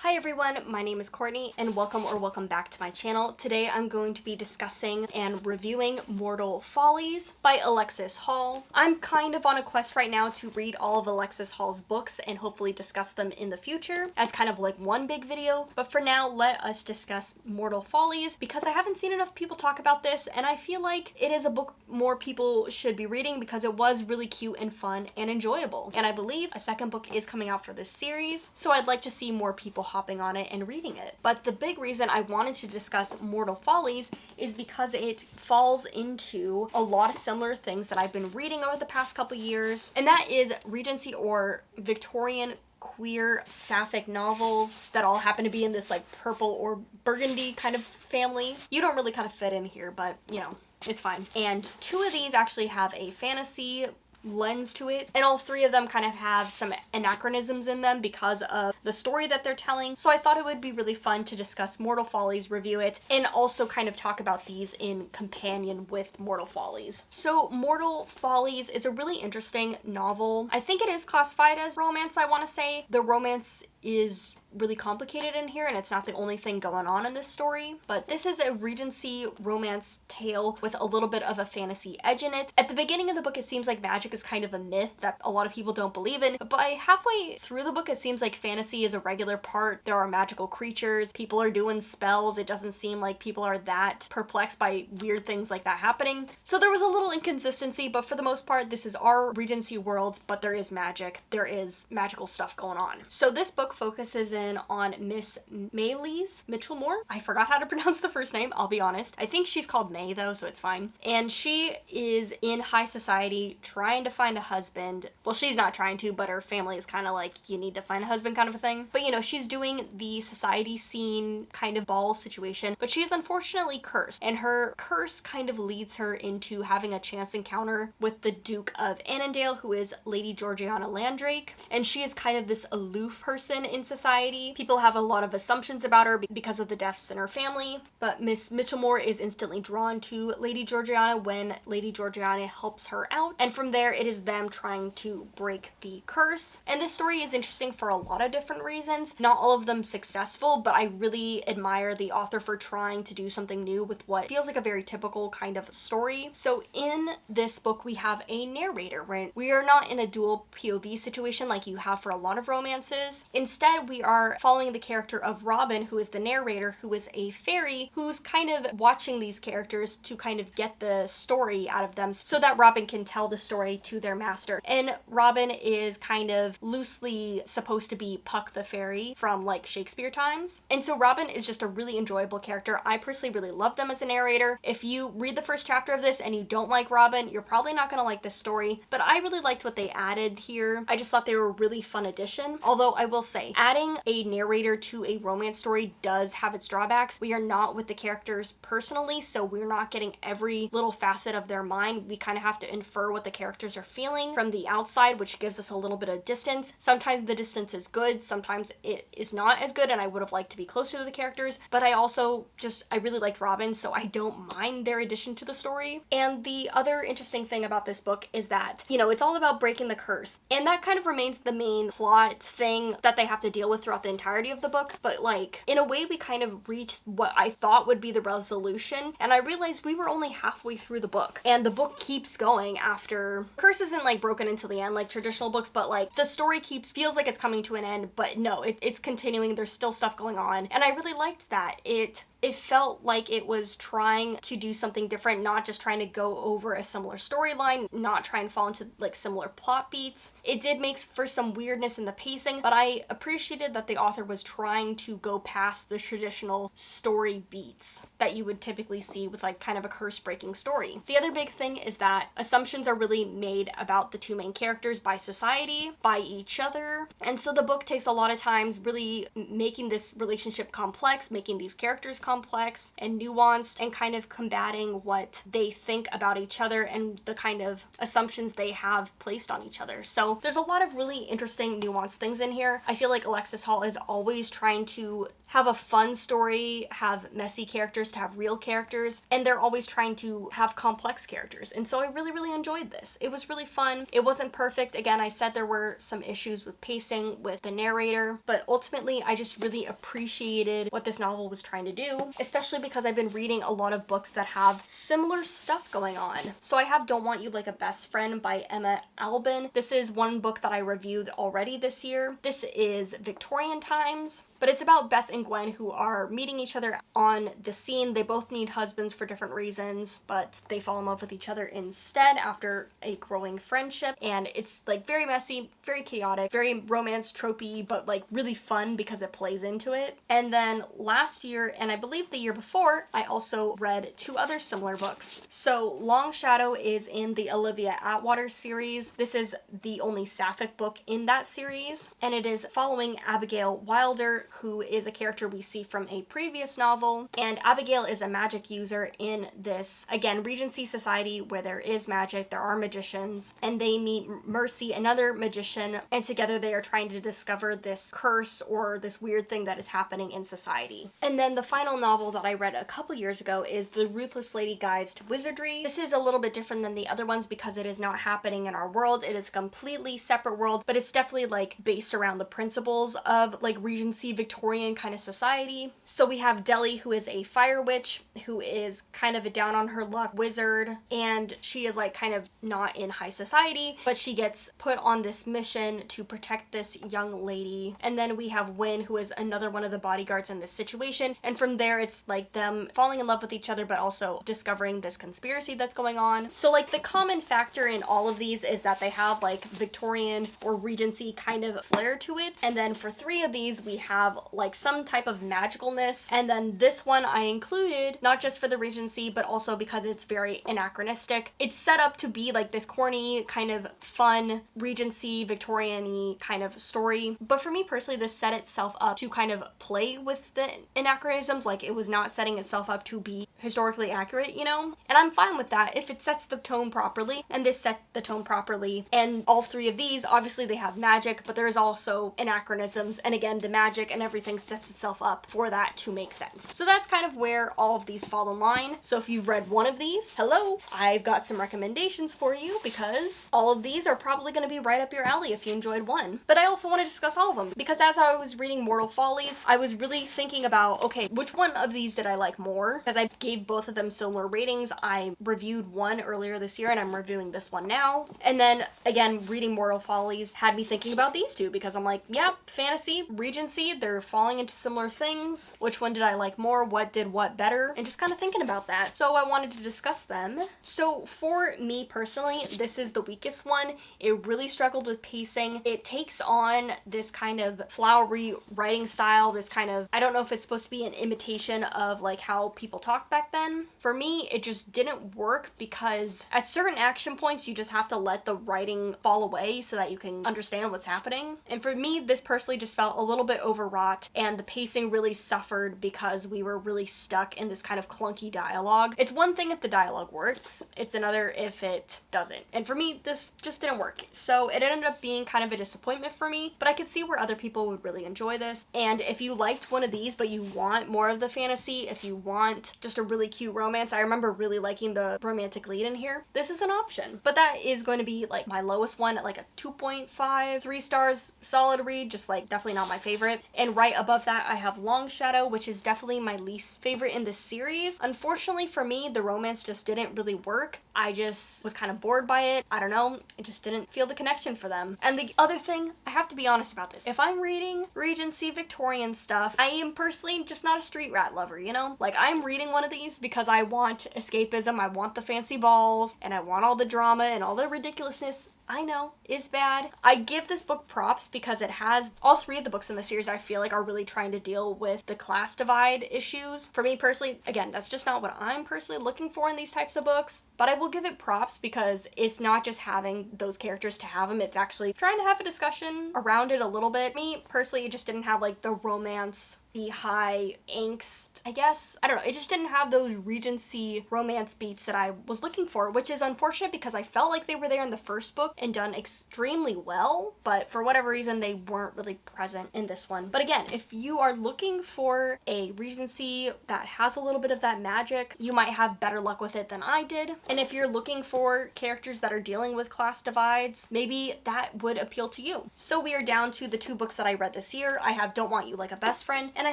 Hi everyone, my name is Courtney and welcome back to my channel. Today I'm going to be discussing and reviewing Mortal Follies by Alexis Hall. I'm kind of on a quest right now to read all of Alexis Hall's books and hopefully discuss them in the future as kind of like one big video. But for now, let us discuss Mortal Follies because I haven't seen enough people talk about this and I feel like it is a book more people should be reading because it was really cute and fun and enjoyable. And I believe a second book is coming out for this series, so I'd like to see more people hopping on it and reading it. But the big reason I wanted to discuss Mortal Follies is because it falls into a lot of similar things that I've been reading over the past couple years, and that is Regency or Victorian queer sapphic novels that all happen to be in this like purple or burgundy kind of family. You don't really kind of fit in here, but you know, it's fine. And two of these actually have a fantasy lens to it, and all three of them kind of have some anachronisms in them because of the story that they're telling. So I thought it would be really fun to discuss Mortal Follies, review it, and also kind of talk about these in companion with Mortal Follies. So Mortal Follies is a really interesting novel. I think it is classified as romance, I want to say. The romance is really complicated in here and it's not the only thing going on in this story, but this is a Regency romance tale with a little bit of a fantasy edge in it. At the beginning of the book it seems like magic is kind of a myth that a lot of people don't believe in, but by halfway through the book it seems like fantasy is a regular part. There are magical creatures, people are doing spells. It doesn't seem like people are that perplexed by weird things like that happening. So there was a little inconsistency, but for the most part this is our Regency world, but there is magic. There is magical stuff going on. So this book focuses in on Miss Maylis Mitchellmore. I forgot how to pronounce the first name, I'll be honest. I think she's called May though, so it's fine. And she is in high society trying to find a husband. Well, she's not trying to, but her family is kind of like, you need to find a husband kind of a thing. But you know, she's doing the society scene kind of ball situation, but she's unfortunately cursed. And her curse kind of leads her into having a chance encounter with the Duke of Annandale, who is Lady Georgiana Landrake. And she is kind of this aloof person in society. People have a lot of assumptions about her because of the deaths in her family, but Miss Mitchellmore is instantly drawn to Lady Georgiana when Lady Georgiana helps her out, and from there it is them trying to break the curse. And this story is interesting for a lot of different reasons, not all of them successful, but I really admire the author for trying to do something new with what feels like a very typical kind of story. So in this book we have a narrator, right? We are not in a dual POV situation like you have for a lot of romances. Instead, we are following the character of Robin, who is the narrator, who is a fairy who's kind of watching these characters to kind of get the story out of them so that Robin can tell the story to their master. And Robin is kind of loosely supposed to be Puck the fairy from like Shakespeare times. And so Robin is just a really enjoyable character. I personally really love them as a narrator. If you read the first chapter of this and you don't like Robin, you're probably not going to like this story, but I really liked what they added here. I just thought they were a really fun addition. Although I will say, adding a narrator to a romance story does have its drawbacks. We are not with the characters personally, so we're not getting every little facet of their mind. We kind of have to infer what the characters are feeling from the outside, which gives us a little bit of distance. Sometimes the distance is good, sometimes it is not as good, and I would have liked to be closer to the characters, but I really liked Robin, so I don't mind their addition to the story. And the other interesting thing about this book is that, you know, it's all about breaking the curse, and that kind of remains the main plot thing that they have to deal with throughout the entirety of the book, but like in a way we kind of reached what I thought would be the resolution, and I realized we were only halfway through the book and the book keeps going after. Curse isn't like broken until the end like traditional books, but like the story feels like it's coming to an end, but no, it's continuing. There's still stuff going on, and I really liked that. It felt like it was trying to do something different, not just trying to go over a similar storyline, not try and fall into like similar plot beats. It did make for some weirdness in the pacing, but I appreciated that the author was trying to go past the traditional story beats that you would typically see with like kind of a curse-breaking story. The other big thing is that assumptions are really made about the two main characters by society, by each other, and so the book takes a lot of times really making this relationship complex, making these characters complex and nuanced, and kind of combating what they think about each other and the kind of assumptions they have placed on each other. So there's a lot of really interesting nuanced things in here. I feel like Alexis Hall is always trying to have a fun story, have messy characters to have real characters, and they're always trying to have complex characters. And so I really, really enjoyed this. It was really fun. It wasn't perfect. Again, I said there were some issues with pacing with the narrator, but ultimately I just really appreciated what this novel was trying to do, especially because I've been reading a lot of books that have similar stuff going on. So I have Don't Want You Like a Best Friend by Emma Albin. This is one book that I reviewed already this year. This is Victorian times, but it's about Beth and Gwen who are meeting each other on the scene. They both need husbands for different reasons, but they fall in love with each other instead after a growing friendship. And it's like very messy, very chaotic, very romance tropey, but like really fun because it plays into it. And then last year, and I believe the year before, I also read 2 other similar books. So Long Shadow is in the Olivia Atwater series. This is the only sapphic book in that series, and it is following Abigail Wilder, who is a character we see from a previous novel. And Abigail is a magic user in this, again, Regency society where there is magic, there are magicians, and they meet Mercy, another magician, and together they are trying to discover this curse or this weird thing that is happening in society. And then the final novel that I read a couple years ago is The Ruthless Lady Guides to Wizardry. This is a little bit different than the other ones because it is not happening in our world. It is a completely separate world, but it's definitely like based around the principles of like Regency Victorian kind of society. So we have Delhi, who is a fire witch, who is kind of a down on her luck wizard, and she is like kind of not in high society, but she gets put on this mission to protect this young lady. And then we have Wynne, who is another one of the bodyguards in this situation, and from there it's like them falling in love with each other but also discovering this conspiracy that's going on. So like the common factor in all of these is that they have like Victorian or Regency kind of flair to it. And then for 3 of these we have like some type of magicalness, and then this one I included not just for the Regency but also because it's very anachronistic. It's set up to be like this corny kind of fun Regency Victorian-y kind of story, but for me personally this set itself up to kind of play with the anachronisms. Like it was not setting itself up to be historically accurate, you know? And I'm fine with that if it sets the tone properly, and this set the tone properly. And all 3 of these, obviously they have magic, but there's also anachronisms, and again the magic and everything sets itself up for that to make sense. So that's kind of where all of these fall in line. So if you've read one of these, hello, I've got some recommendations for you because all of these are probably going to be right up your alley if you enjoyed one. But I also want to discuss all of them because as I was reading Mortal Follies, I was really thinking about, okay, which one of these did I like more? Because I gave both of them similar ratings. I reviewed one earlier this year and I'm reviewing this one now. And then again, reading Mortal Follies had me thinking about these 2 because I'm like, yeah, fantasy, Regency, they're falling into similar things. Which one did I like more? What did what better? And just kind of thinking about that. So I wanted to discuss them. So for me personally, this is the weakest one. It really struggled with pacing. It takes on this kind of flowery writing style, this kind of, I don't know if it's supposed to be an imitation of like how people talked back then. For me, it just didn't work because at certain action points, you just have to let the writing fall away so that you can understand what's happening. And for me, this personally just felt a little bit overwrought, and the pacing really suffered because we were really stuck in this kind of clunky dialogue. It's one thing if the dialogue works, it's another if it doesn't. And for me, this just didn't work. So it ended up being kind of a disappointment for me, but I could see where other people would really enjoy this. And if you liked one of these, but you want more of the fantasy, if you want just a really cute romance, I remember really liking the romantic lead in here, this is an option. But that is going to be like my lowest one at like a 2.5, 3 stars, solid read, just like definitely not my favorite. And right above that, I have Long Shadow, which is definitely my least favorite in this series. Unfortunately for me, the romance just didn't really work. I just was kind of bored by it. I don't know, it just didn't feel the connection for them. And the other thing, I have to be honest about this. If I'm reading Regency Victorian stuff, I am personally just not a street rat lover, you know? Like I'm reading one of these because I want escapism, I want the fancy balls, and I want all the drama and all the ridiculousness. I know, is bad. I give this book props because it has, all 3 of the books in the series I feel like are really trying to deal with the class divide issues. For me personally, again, that's just not what I'm personally looking for in these types of books, but I will give it props because it's not just having those characters to have them, it's actually trying to have a discussion around it a little bit. Me personally, it just didn't have like the romance the high angst, I guess. I don't know, it just didn't have those Regency romance beats that I was looking for, which is unfortunate because I felt like they were there in the first book and done extremely well, but for whatever reason they weren't really present in this one. But again, if you are looking for a Regency that has a little bit of that magic, you might have better luck with it than I did. And if you're looking for characters that are dealing with class divides, maybe that would appeal to you. So we are down to the 2 books that I read this year. I have Don't Want You Like a Best Friend, and I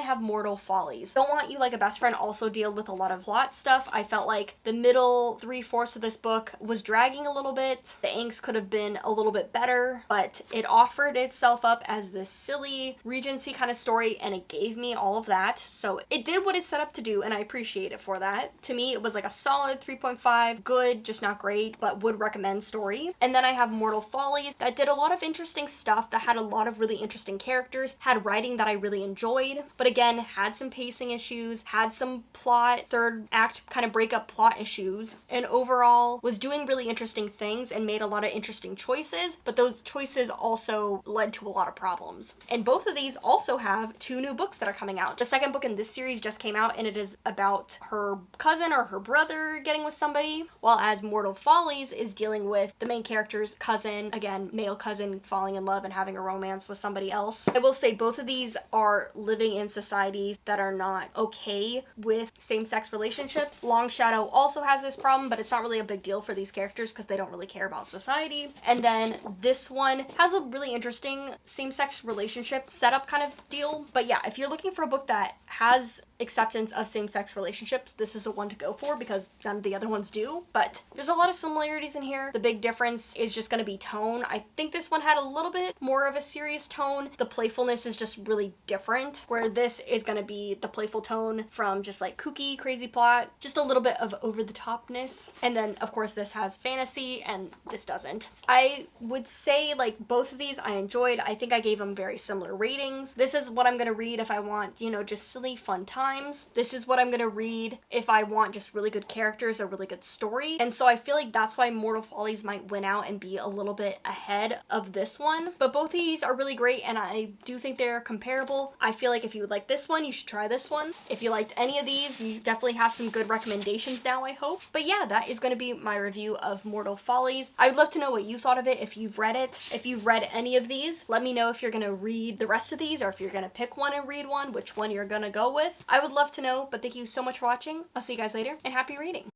have Mortal Follies. Don't Want You Like a Best Friend also dealt with a lot of plot stuff. I felt like the middle 3/4 of this book was dragging a little bit. The angst could have been a little bit better, but it offered itself up as this silly Regency kind of story, and it gave me all of that. So it did what it's set up to do, and I appreciate it for that. To me, it was like a solid 3.5, good, just not great, but would recommend story. And then I have Mortal Follies that did a lot of interesting stuff, that had a lot of really interesting characters, had writing that I really enjoyed, but again, had some pacing issues, had some plot, third act kind of breakup plot issues, and overall was doing really interesting things and made a lot of interesting choices, but those choices also led to a lot of problems. And both of these also have 2 new books that are coming out. The second book in this series just came out, and it is about her cousin or her brother getting with somebody, while as Mortal Follies is dealing with the main character's cousin, again, male cousin, falling in love and having a romance with somebody else. I will say both of these are living in societies that are not okay with same-sex relationships. Long Shadow also has this problem, but it's not really a big deal for these characters because they don't really care about society. And then this one has a really interesting same-sex relationship setup kind of deal. But yeah, if you're looking for a book that has acceptance of same-sex relationships, this is a one to go for because none of the other ones do. But there's a lot of similarities in here. The big difference is just going to be tone. I think this one had a little bit more of a serious tone. The playfulness is just really different, where this is going to be the playful tone from just like kooky, crazy plot, just a little bit of over-the-topness. And then of course this has fantasy and this doesn't. I would say like both of these I enjoyed. I think I gave them very similar ratings. This is what I'm going to read if I want, you know, just silly fun times. This is what I'm going to read if I want just really good characters, a really good story. And so I feel like that's why Mortal Follies might win out and be a little bit ahead of this one. But both of these are really great, and I do think they're comparable. I feel like if you would like this one, you should try this one. If you liked any of these, you definitely have some good recommendations now, I hope. But yeah, that is going to be my review of Mortal Follies. I would love to know what you thought of it if you've read it. If you've read any of these, let me know if you're going to read the rest of these, or if you're going to pick one and read one, which one you're going to go with. I would love to know, but thank you so much for watching. I'll see you guys later, and happy reading!